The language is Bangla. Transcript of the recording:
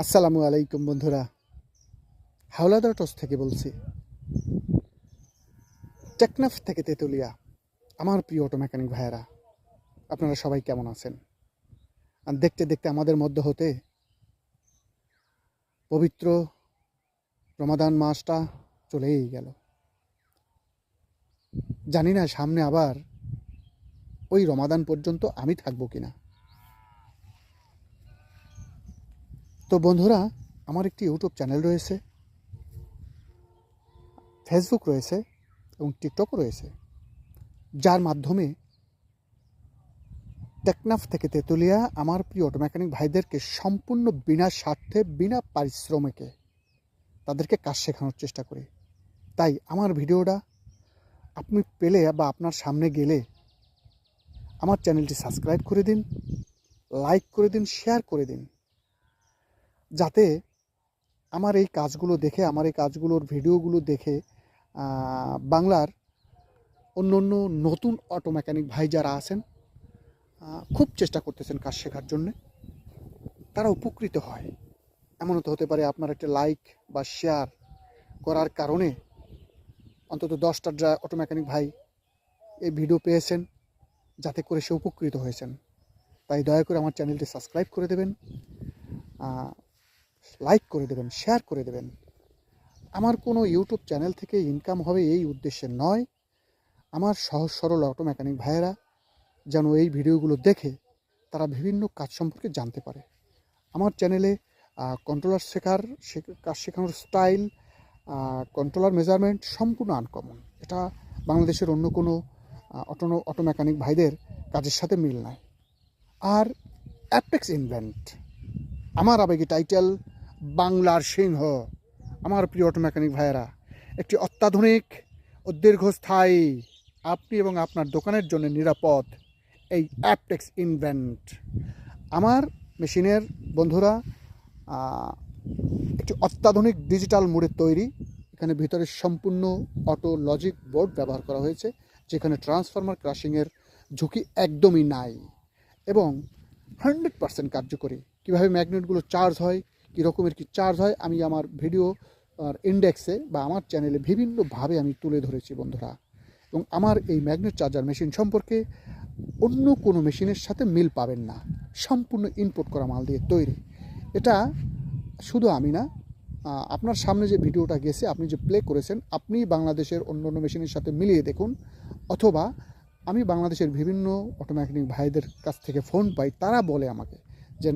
আসসালামু আলাইকুম বন্ধুরা, হাওলাদার টস থেকে বলছি। টেকনাফ থেকে তেতুলিয়া। আমার প্রিয় অটো মেকানিক ভাইয়েরা, আপনারা সবাই কেমন আছেন? আর দেখতে দেখতে আমাদের মধ্য হতে পবিত্র রমাদান মাসটা চলেই গেল। জানি না সামনে আবার ওই রমাদান পর্যন্ত আমি থাকবো কিনা। তো বন্ধুরা, আমার একটি ইউটিউব চ্যানেল রয়েছে, ফেসবুক রয়েছে এবং টিকটকও রয়েছে, যার মাধ্যমে টেকনাফ থেকে তেতুলিয়া আমার প্রিয় অটো মেকানিক ভাইদেরকে সম্পূর্ণ বিনা স্বার্থে, বিনা পারিশ্রমিকে তাদেরকে কাজ শেখানোর চেষ্টা করি। তাই আমার ভিডিওটা আপনি পেলে বা আপনার সামনে গেলে আমার চ্যানেলটি সাবস্ক্রাইব করে দিন, লাইক করে দিন, শেয়ার করে দিন, যাতে আমার এই কাজগুলো দেখে, আমার এই কাজগুলোর ভিডিওগুলো দেখে বাংলার অন্য অন্য নতুন অটো মেকানিক ভাই যারা আছেন, খুব চেষ্টা করতেছেন কাজ শেখার জন্যে, তারা উপকৃত হয়। এমনও তো হতে পারে আপনার একটা লাইক বা শেয়ার করার কারণে অন্তত 10টা অটো মেকানিক ভাই এই ভিডিও পেয়েছেন, যাতে করে সে উপকৃত হয়েছেন। তাই দয়া করে আমার চ্যানেলটি সাবস্ক্রাইব করে দেবেন, লাইক করে দেবেন, শেয়ার করে দেবেন। আমার কোনো ইউটিউব চ্যানেল থেকে ইনকাম হবে এই উদ্দেশ্যে নয়। আমার সহজ সরল অটো মেকানিক ভাইয়েরা যেন এই ভিডিওগুলো দেখে তারা বিভিন্ন কাজ সম্পর্কে জানতে পারে। আমার চ্যানেলে কন্ট্রোলার কাজ শেখানোর স্টাইল, কন্ট্রোলার মেজারমেন্ট সম্পূর্ণ আনকমন। এটা বাংলাদেশের অন্য কোনো অটো মেকানিক ভাইদের কাজের সাথে মিল নাই। আর অ্যাপটেক্স ইনভেন্ট, আমার আবেগী টাইটেল বাংলার সিংহ। আমার প্রিয় অটো মেকানিক ভাইয়েরা, একটি অত্যাধুনিক ও দীর্ঘস্থায়ী, আপনি এবং আপনার দোকানের জন্য নিরাপদ এই অ্যাপটেক্স ইনভেন্ট। আমার মেশিনের বন্ধুরা একটি অত্যাধুনিক ডিজিটাল মোডের তৈরি। এখানে ভিতরে সম্পূর্ণ অটো লজিক বোর্ড ব্যবহার করা হয়েছে, যেখানে ট্রান্সফরমার ক্রাশিংয়ের ঝুঁকি একদমই নাই এবং 100% কার্যকরী। কীভাবে ম্যাগনেটগুলো চার্জ হয়, কী রকমের কী চার্জ হয়, আমি আমার ভিডিও ইন্ডেক্সে বা আমার চ্যানেলে বিভিন্নভাবে আমি তুলে ধরেছি বন্ধুরা। এবং আমার এই ম্যাগনেট চার্জার মেশিন সম্পর্কে অন্য কোনো মেশিনের সাথে মিল পাবেন না। সম্পূর্ণ ইনপুট করা মাল দিয়ে তৈরি। এটা শুধু আমি না, আপনার সামনে যে ভিডিওটা গেছে, আপনি যে প্লে করেছেন, আপনি বাংলাদেশের অন্য অন্য মেশিনের সাথে মিলিয়ে দেখুন, অথবা আমি বাংলাদেশের বিভিন্ন অটো মেকানিক ভাইদের কাছ থেকে ফোন পাই, তারা বলে আমাকে